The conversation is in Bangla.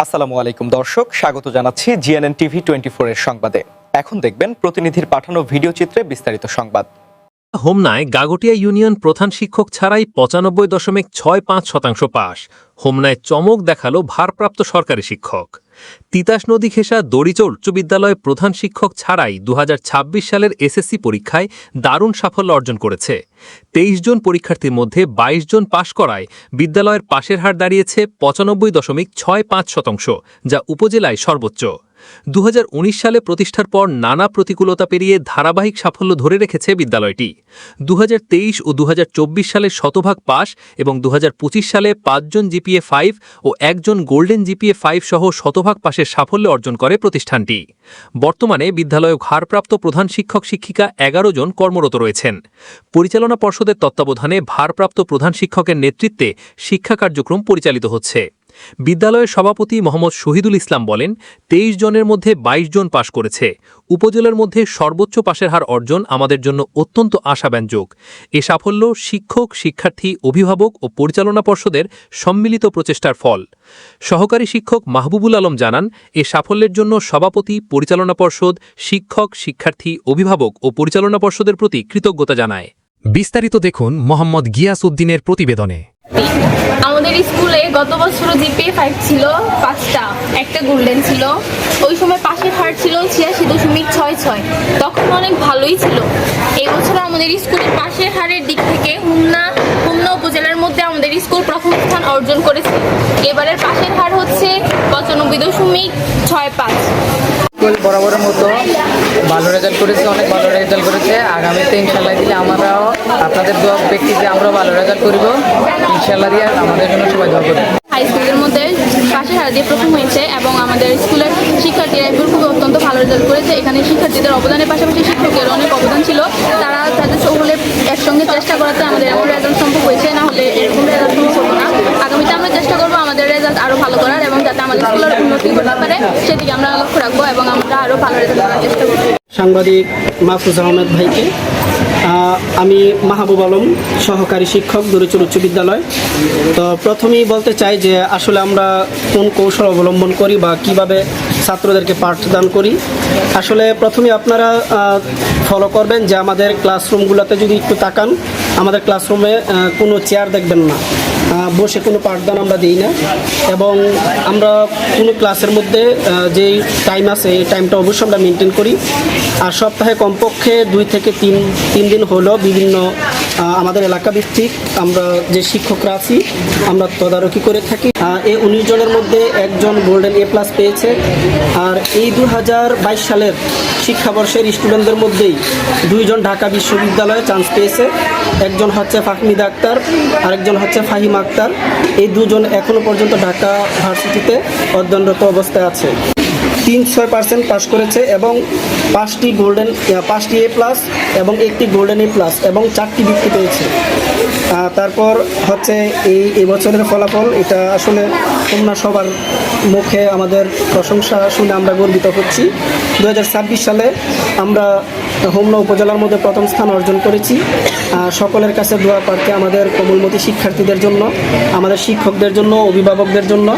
আসসালামু আলাইকুম দর্শক, স্বাগত জানাচ্ছি জিএনএন টিভি 24 এর সংবাদে। এখন দেখবেন প্রতিনিধির পাঠানো ভিডিও চিত্রে বিস্তারিত সংবাদ। হোমনায় গাগটিয়া ইউনিয়ন প্রধান শিক্ষক ছাড়াই 95.65% পাস। হোমনায় চমক দেখালো ভারপ্রাপ্ত সরকারি শিক্ষক। তিতাস নদী ঘেঁষা দড়িচর উচ্চ বিদ্যালয়ে প্রধান শিক্ষক ছাড়াই 2026 সালের এসএসসি পরীক্ষায় দারুণ সাফল্য অর্জন করেছে। 23 জন পরীক্ষার্থীর মধ্যে 22 জন পাশ করায় বিদ্যালয়ের পাশের হার দাঁড়িয়েছে 95.65%, যা উপজেলায় সর্বোচ্চ। 2019 সালে প্রতিষ্ঠার পর নানা প্রতিকূলতা পেরিয়ে ধারাবাহিক সাফল্য ধরে রেখেছে বিদ্যালয়টি। 2023 ও 2024 সালে শতভাগ পাস এবং 2025 সালে 5 জন জিপিএ 5 ও 1 জন গোল্ডেন জিপিএ 5 সহ শতভাগ পাশের সাফল্য অর্জন করে প্রতিষ্ঠানটি। বর্তমানে বিদ্যালয়ে ভারপ্রাপ্ত প্রধান শিক্ষক শিক্ষিকা 11 জন কর্মরত রয়েছেন। পরিচালনা পর্ষদের তত্ত্বাবধানে ভারপ্রাপ্ত প্রধান শিক্ষকের নেতৃত্বে শিক্ষা কার্যক্রম পরিচালিত হচ্ছে। বিদ্যালয়ের সভাপতি মোহাম্মদ শহীদুল ইসলাম বলেন, 23 জনের মধ্যে 22 জন পাশ করেছে। উপজেলার মধ্যে সর্বোচ্চ পাশের হার অর্জন আমাদের জন্য অত্যন্ত আশাব্যঞ্জক। এ সাফল্য শিক্ষক, শিক্ষার্থী, অভিভাবক ও পরিচালনা পর্ষদের সম্মিলিত প্রচেষ্টার ফল। সহকারী শিক্ষক মাহবুবুল আলম জানান, এ সাফল্যের জন্য সভাপতি, পরিচালনা পর্ষদ, শিক্ষক, শিক্ষার্থী, অভিভাবক ও পরিচালনা পর্ষদের প্রতি কৃতজ্ঞতা জানায়। বিস্তারিত দেখুন মোহাম্মদ গিয়াস উদ্দিনের প্রতিবেদনে। আমাদের স্কুলে গত বছর জিপিএ 5 ছিল 5টা, একটা গোল্ডেন ছিল। ওই সময় পাশের হার ছিল 86.66, তখন অনেক ভালোই ছিল। এই বছর আমাদের স্কুলের পাশের হারের দিক থেকে হোমনা উপজেলার মধ্যে আমাদের স্কুল প্রথম স্থান অর্জন করেছে। এবারের পাশের হার হচ্ছে 95.65। স্কুল বরাবরের মতো ভালো রেজাল্ট করেছে, অনেক ভালো রেজাল্ট করেছে। আগামীতে ইনশাল্লাহ দিলে আমরাও আপনাদের দোয়া ব্যক্তিতে আমরাও ভালো রেজাল্ট করব ইনশাল্লাহ দিয়ে। আমাদের জন্য সবাই দোয়া করবেন। হাই স্কুলের মধ্যে পাশের হার দিয়ে প্রথম হয়েছে এবং আমাদের স্কুলের শিক্ষার্থীরা এবার খুব অত্যন্ত ভালো রেজাল্ট করেছে। এখানে শিক্ষার্থীদের অবদানের পাশাপাশি শিক্ষকের অনেক অবদান ছিল। তারা তাদের সকলে একসঙ্গে চেষ্টা করাতে আমাদের এমন রেজাল্ট সম্ভব হয়েছে, না হলে এরকম রেজাল্ট সম্ভব হতো না। আগামীতে আমরা চেষ্টা করবো আমাদের রেজাল্ট আরও ভালো করার এবং যাতে আমাদের স্কুলের উন্নতি করতে পারে সেদিকে আমরা লক্ষ্য রাখবো এবং আমরা আরও ভালো রেজাল্ট করার চেষ্টা করবো। সাংবাদিক মাহফুজ আহমেদ ভাইকে, আমি মাহবুব আলম, সহকারী শিক্ষক দড়িচর উচ্চ বিদ্যালয়। তো প্রথমেই বলতে চাই যে আসলে আমরা কোন কৌশল অবলম্বন করি বা কিভাবে ছাত্রদেরকে পাঠদান করি। আসলে প্রথমে আপনারা ফলো করবেন যে আমাদের ক্লাসরুমগুলোতে যদি একটু তাকান, আমাদের ক্লাসরুমে কোনো চেয়ার দেখবেন না, বসে কোনো পাঠদান আমরা দিই না। এবং আমরা কোনো ক্লাসের মধ্যে যেই টাইম আছে এই টাইমটা অবশ্যই আমরা মেনটেন করি। আর সপ্তাহে কমপক্ষে 2 থেকে 3 দিন হলো বিভিন্ন আমাদের এলাকা ভিত্তিক আমরা যে শিক্ষকরা আছি আমরা তদারকি করে থাকি। এই 19 জনের মধ্যে 1 জন গোল্ডেন A+ পেয়েছে। আর এই 2022 সালের শিক্ষাবর্ষের স্টুডেন্টদের মধ্যেই 2 জন ঢাকা বিশ্ববিদ্যালয়ে চান্স পেয়েছে। একজন হচ্ছে ফাহমিদা আক্তার, আরেকজন হচ্ছে ফাহিম আক্তার। এই 2 জন এখনও পর্যন্ত ঢাকা ভার্সিটিতে অধ্যয়নরত অবস্থায় আছে। 3-6% পাস করেছে এবং 5টি A+ এবং 1টি গোল্ডেন A+ এবং 4টি বৃত্তি পেয়েছে। তারপর হচ্ছে এই বছরের ফলাফল, এটা আসলে তোমরা সবার মুখে আমাদের প্রশংসা শুনে আমরা গর্বিত হচ্ছি। 2026 সালে আমরা হোমনা উপজেলার মধ্যে প্রথম স্থান অর্জন করেছি। সকলের কাছে দোয়া প্রার্থী আমাদের কোমলমতি শিক্ষার্থীদের জন্য, আমাদের শিক্ষকদের জন্য, অভিভাবকদের জন্য।